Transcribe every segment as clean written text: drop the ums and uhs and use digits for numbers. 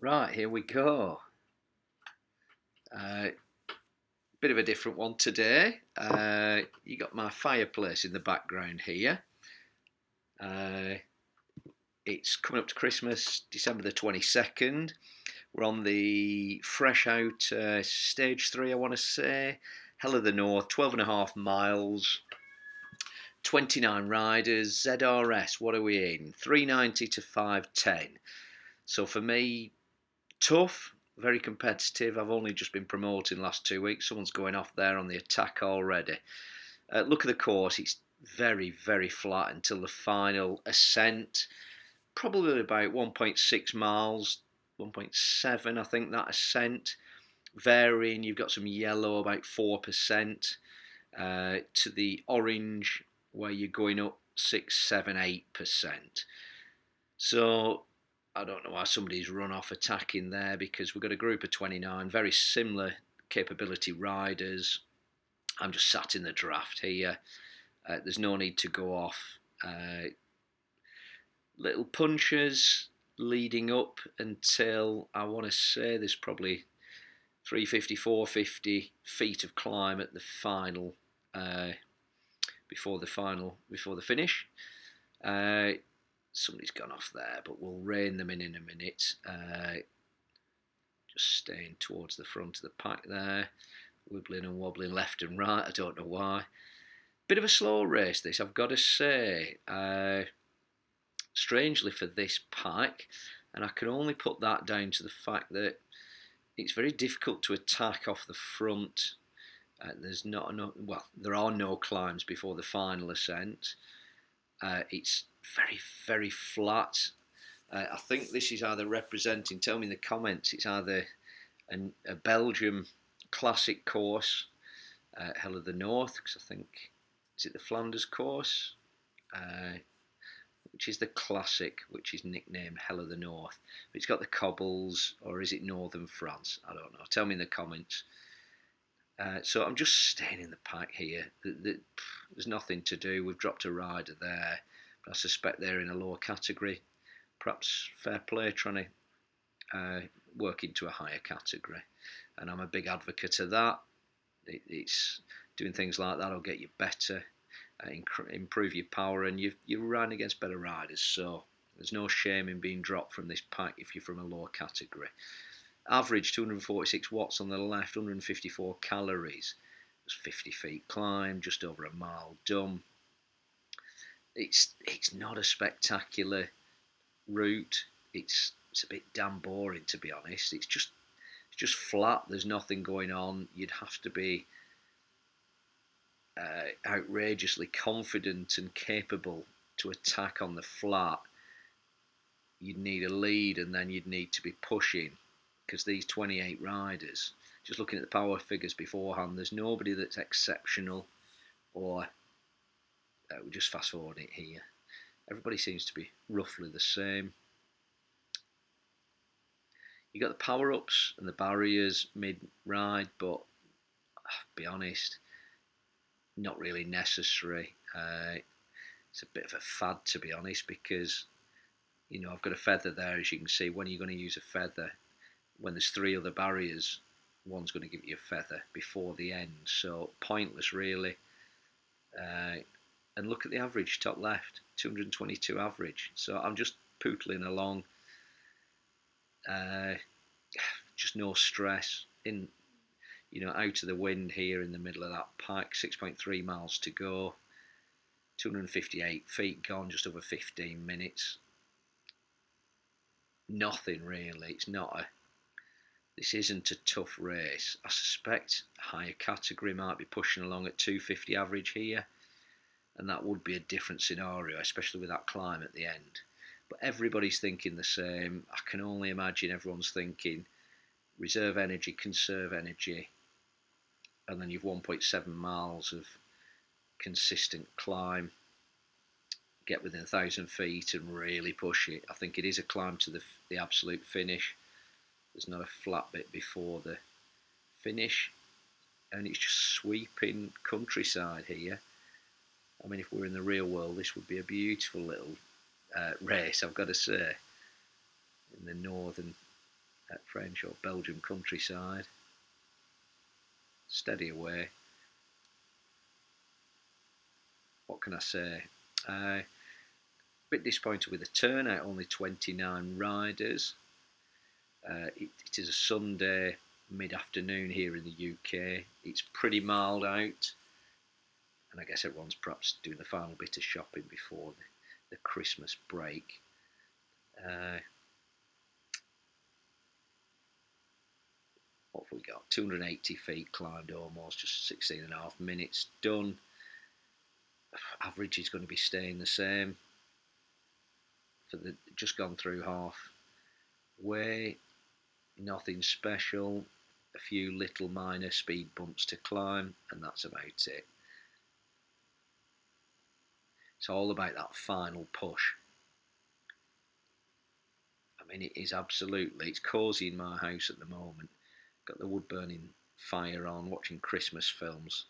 Right, here we go. Bit of a different one today. You got my fireplace in the background here. Uh, it's coming up to Christmas, December the 22nd. We're on the fresh out stage 3, I want to say. Hell of the North, 12.5 miles, 29 riders, ZRS, what are we in? 390 to 510. So for me, tough, very competitive. I've only just been promoting last 2 weeks. Someone's going off there on the attack already. Look at the course. It's very, very flat until the final ascent. Probably about 1.6 miles, 1.7, I think, that ascent. Varying, you've got some yellow, about 4%, to the orange, where you're going up 6, 7, 8%. So I don't know why somebody's run off attacking there, because we've got a group of 29 very similar capability riders. I'm just sat in the draft here. There's no need to go off. Little punches leading up until, I want to say, there's probably 350, 450 feet of climb at the final, before the finish. Somebody's gone off there, but we'll rein them in a minute. Just staying towards the front of the pack there, wibbling and wobbling left and right. I don't know why. Bit of a slow race, this, I've got to say. Strangely for this pack, and I can only put that down to the fact that it's very difficult to attack off the front. There are no climbs before the final ascent. It's very, very flat. I think this is either representing, tell me in the comments, it's either a Belgium classic course, Hell of the North, because I think, is it the Flanders course? Which is the classic, which is nicknamed Hell of the North. But it's got the cobbles, or is it Northern France? I don't know. Tell me in the comments. So I'm just staying in the pack here. There's nothing to do. We've dropped a rider there, but I suspect they're in a lower category. Perhaps fair play trying to work into a higher category. And I'm a big advocate of that. It's doing things like that will get you better, improve your power, and you're riding against better riders. So there's no shame in being dropped from this pack if you're from a lower category. Average 246 watts on the left, 154 calories. It's 50 feet climb, just over a mile done. It's not a spectacular route. It's a bit damn boring, to be honest. It's just flat. There's nothing going on. You'd have to be outrageously confident and capable to attack on the flat. You'd need a lead, and then you'd need to be pushing, because these 28 riders, just looking at the power figures beforehand, there's nobody that's exceptional, or we'll just fast forward it here. Everybody seems to be roughly the same. You got the power ups and the barriers mid ride, but I'll be honest, not really necessary. It's a bit of a fad, to be honest, because I've got a feather there, as you can see. When are you going to use a feather? When there's 3 other barriers, one's going to give you a feather before the end, so pointless really. And look at the average, top left, 222 average. So I'm just pootling along, just no stress, out of the wind here in the middle of that pack. 6.3 miles to go, 258 feet gone, just over 15 minutes. Nothing really. This isn't a tough race. I suspect a higher category might be pushing along at 250 average here, and that would be a different scenario, especially with that climb at the end. But everybody's thinking the same. I can only imagine everyone's thinking reserve energy, conserve energy, and then you've 1.7 miles of consistent climb. Get within 1,000 feet and really push it. I think it is a climb to the absolute finish. There's not a flat bit before the finish, and it's just sweeping countryside here. I mean, if we were in the real world, this would be a beautiful little race, I've got to say, in the northern French or Belgian countryside. Steady away. What can I say? Bit disappointed with the turnout, only 29 riders. It is a Sunday mid-afternoon here in the UK. It's pretty mild out, and I guess everyone's perhaps doing the final bit of shopping before the Christmas break. What have we got? 280 feet climbed almost, just 16.5 minutes done. Average is going to be staying the same. For the just gone through half way, nothing special. A few little minor speed bumps to climb, and that's about it. It's all about that final push. I mean, it is absolutely, it's cosy in my house at the moment. Got the wood burning fire on, watching Christmas films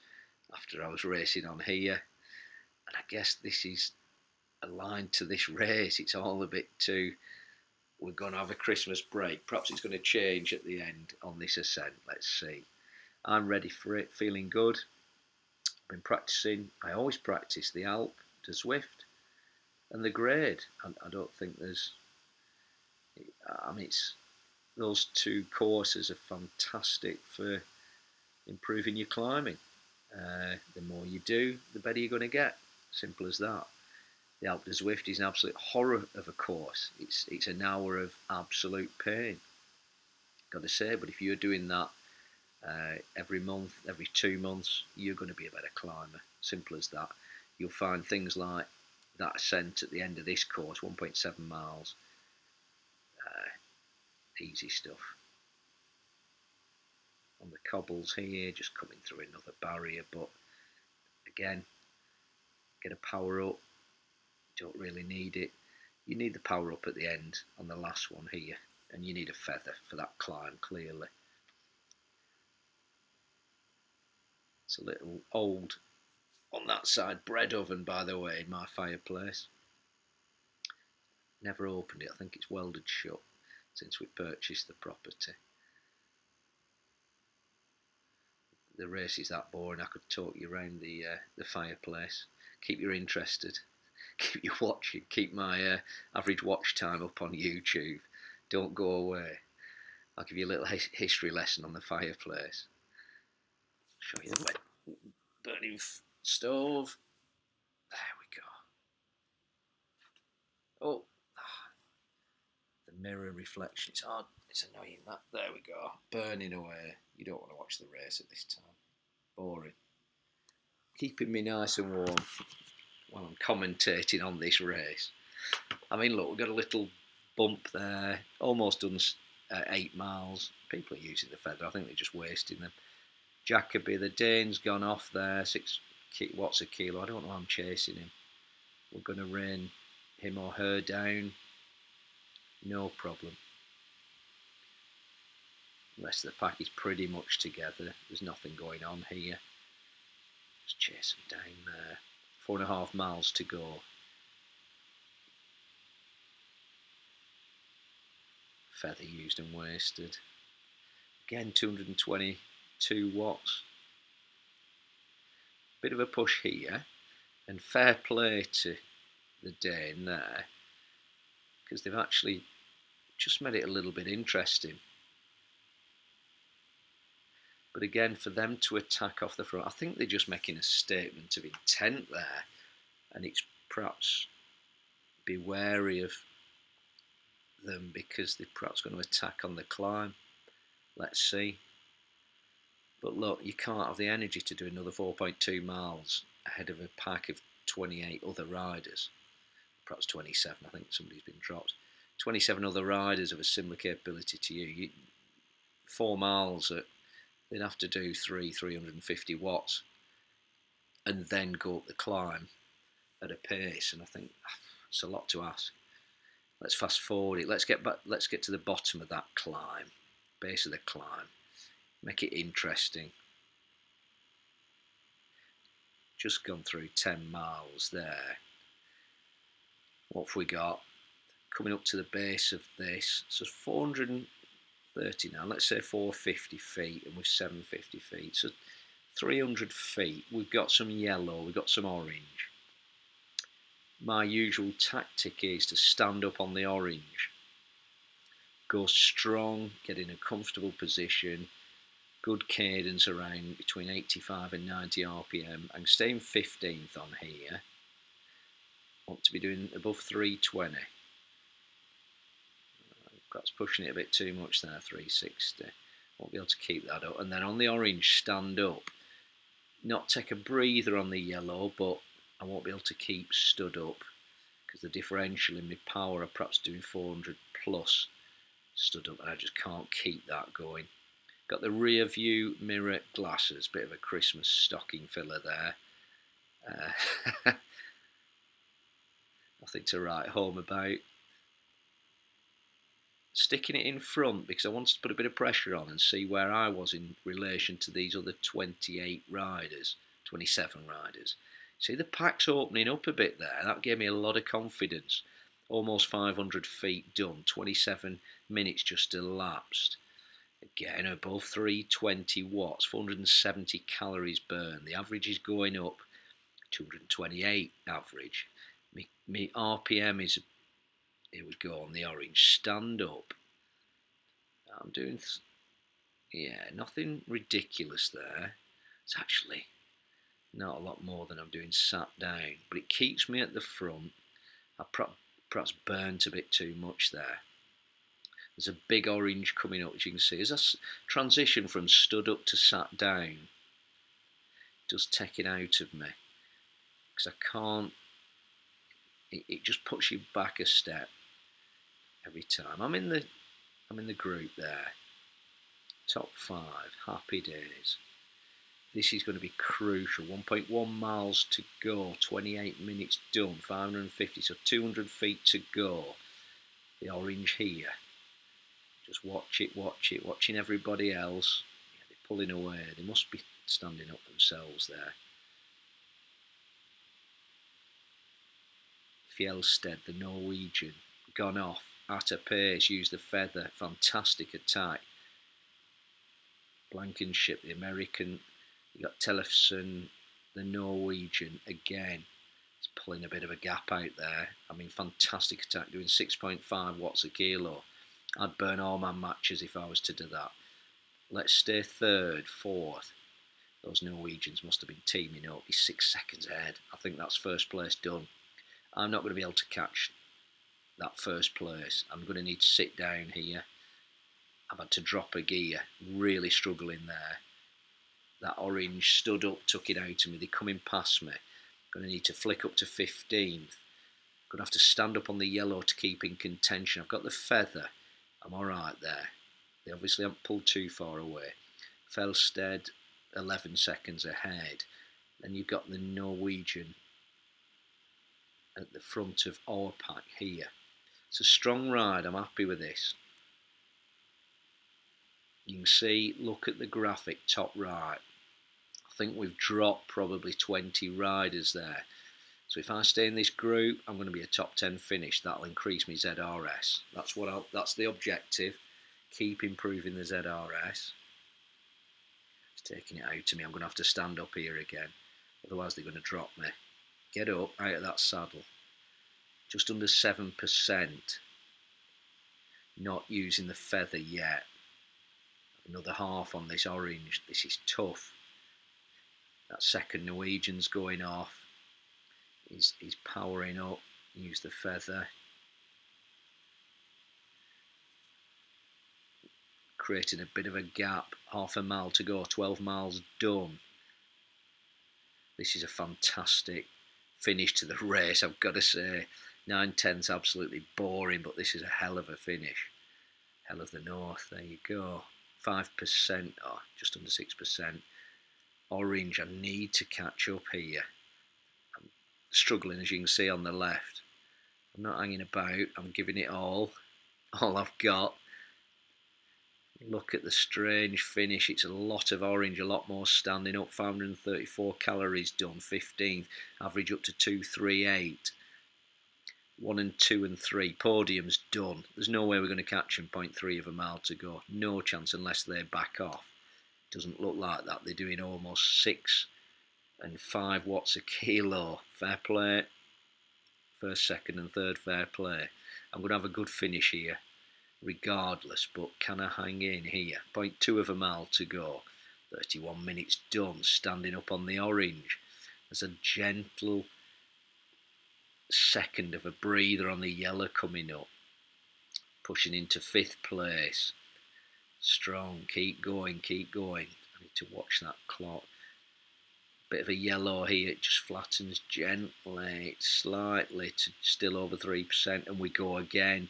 after I was racing on here. And I guess this is aligned to this race. It's all a bit too, we're going to have a Christmas break. Perhaps it's going to change at the end on this ascent. Let's see. I'm ready for it, feeling good. I've been practicing. I always practice the Alp, the Zwift, and the grade. I don't think there's, I mean, those two courses are fantastic for improving your climbing. The more you do, the better you're going to get. Simple as that. The Alp de Zwift is an absolute horror of a course. It's an hour of absolute pain, got to say. But if you're doing that every month, every 2 months, you're going to be a better climber. Simple as that. You'll find things like that ascent at the end of this course, 1.7 miles. Easy stuff. On the cobbles here, just coming through another barrier, but again, get a power up. Don't really need it. You need the power up at the end on the last one here, and you need a feather for that climb, clearly. It's a little old on that side bread oven, by the way, in my fireplace. Never opened it. I think it's welded shut since we purchased the property. The race is that boring. I could talk you around the fireplace. Keep you interested. Keep you watching. Keep my average watch time up on YouTube. Don't go away. I'll give you a little history lesson on the fireplace. Show you the burning stove. There we go. Oh, the mirror reflection. It's hard. It's annoying that. There we go. Burning away. You don't want to watch the race at this time. Boring. Keeping me nice and warm while I'm commentating on this race. I mean, look, we've got a little bump there. Almost done 8 miles. People are using the feather. I think they're just wasting them. Jacoby, the Dane's gone off there. 6 watts a kilo. I don't know why I'm chasing him. We're going to rain him or her down. No problem. The rest of the pack is pretty much together. There's nothing going on here. Just chase them down there. 4.5 miles to go. Feather used and wasted. Again, 222 watts. Bit of a push here. And fair play to the Dane there, because they've actually just made it a little bit interesting. But again, for them to attack off the front, I think they're just making a statement of intent there. And it's perhaps be wary of them because they're perhaps going to attack on the climb. Let's see. But look, you can't have the energy to do another 4.2 miles ahead of a pack of 28 other riders. Perhaps 27, I think somebody's been dropped. 27 other riders of a similar capability to you. 4 miles at, they'd have to do 350 watts and then go up the climb at a pace, and I think it's a lot to ask. Let's fast forward it. Let's get back. Let's get to the bottom of that climb, base of the climb. Make it interesting. Just gone through 10 miles there. What have we got? Coming up to the base of this. So 400. 30 now. Let's say 450 feet, and we're 750 feet. So 300 feet. We've got some yellow, we've got some orange. My usual tactic is to stand up on the orange, go strong, get in a comfortable position, good cadence around between 85 and 90 RPM. I'm staying 15th on here. Want to be doing above 320. Perhaps pushing it a bit too much there, 360. Won't be able to keep that up. And then on the orange, stand up. Not take a breather on the yellow, but I won't be able to keep stood up because the differential in my power are perhaps doing 400 plus stood up, and I just can't keep that going. Got the rear view mirror glasses, bit of a Christmas stocking filler there. Nothing to write home about. Sticking it in front because I wanted to put a bit of pressure on and see where I was in relation to these other 28 riders, 27 riders. See, the pack's opening up a bit there. That gave me a lot of confidence. Almost 500 feet done, 27 minutes just elapsed. Again, above 320 watts, 470 calories burned. The average is going up, 228 average. My RPM is, here we go on the orange, stand up. I'm doing, yeah, nothing ridiculous there. It's actually not a lot more than I'm doing sat down, but it keeps me at the front. I perhaps burnt a bit too much there. There's a big orange coming up, as you can see. As I transition from stood up to sat down, it does take it out of me because I can't. It just puts you back a step every time. I'm in the group there. Top 5, happy days. This is going to be crucial. 1.1 miles to go, 28 minutes done, 550, so 200 feet to go. The orange here. Just watch it, watching everybody else. Yeah, they're pulling away. They must be standing up themselves there. Fjellstedt, the Norwegian, gone off at a pace, used the feather, fantastic attack. Blankenship, the American, you got Tellefsen, the Norwegian, again, it's pulling a bit of a gap out there. I mean, fantastic attack, doing 6.5 watts a kilo. I'd burn all my matches if I was to do that. Let's stay third, fourth. Those Norwegians must have been teaming up. He's 6 seconds ahead. I think that's first place done. I'm not going to be able to catch that first place. I'm going to need to sit down here. I've had to drop a gear. Really struggling there. That orange stood up, took it out of me. They're coming past me. Going to need to flick up to 15th. Going to have to stand up on the yellow to keep in contention. I've got the feather. I'm alright there. They obviously haven't pulled too far away. Fjellstedt 11 seconds ahead. Then you've got the Norwegian at the front of our pack here. It's a strong ride. I'm happy with this. You can see, look at the graphic top right. I think we've dropped probably 20 riders there. So if I stay in this group, I'm going to be a top 10 finish. That'll increase my ZRS. That's the objective. Keep improving the ZRS. It's taking it out to me. I'm going to have to stand up here again. Otherwise they're going to drop me. Get up out of that saddle. Just under 7%. Not using the feather yet. Another half on this orange. This is tough. That second Norwegian's going off. He's powering up. Use the feather. Creating a bit of a gap. Half a mile to go. 12 miles done. This is a fantastic finish to the race, I've got to say. 9/10's absolutely boring, but this is a hell of a finish. Hell of the North. There you go. 5%, or just under 6%. Orange, I need to catch up here. I'm struggling, as you can see on the left. I'm not hanging about. I'm giving it all I've got. Look at the strange finish. It's a lot of orange, a lot more standing up. 534 calories done, 15th. Average up to 238. 1 and 2 and 3. Podium's done. There's no way we're going to catch them. 0.3 of a mile to go. No chance unless they back off. Doesn't look like that. They're doing almost 6 and 5 watts a kilo. Fair play. First, second and third, fair play. I'm going to have a good finish here regardless, but can I hang in here? 0.2 of a mile to go. 31 minutes done. Standing up on the orange. There's a gentle second of a breather on the yellow coming up. Pushing into 5th place. Strong, keep going, keep going. I need to watch that clock. Bit of a yellow here, it just flattens gently, slightly to still over 3%, and we go again.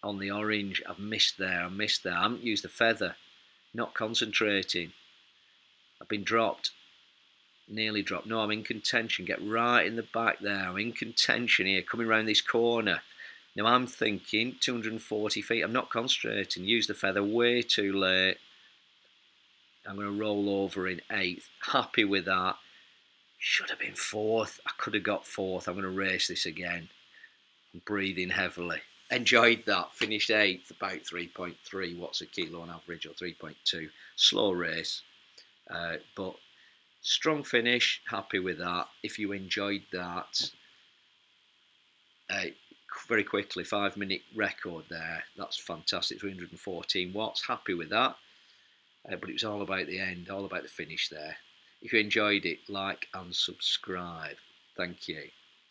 On the orange, I've missed there, I haven't used the feather, not concentrating. I've been dropped, nearly dropped. No, I'm in contention, get right in the back there. I'm in contention here, coming around this corner. Now I'm thinking 240 feet, I'm not concentrating, use the feather way too late. I'm going to roll over in 8th, happy with that. Should have been 4th, I could have got 4th. I'm going to race this again. I'm breathing heavily. Enjoyed that, finished 8th, about 3.3 watts a kilo on average, or 3.2. Slow race, but strong finish, happy with that. If you enjoyed that, very quickly, 5-minute record there. That's fantastic, 314 watts, happy with that. But it was all about the end, all about the finish there. If you enjoyed it, like and subscribe. Thank you.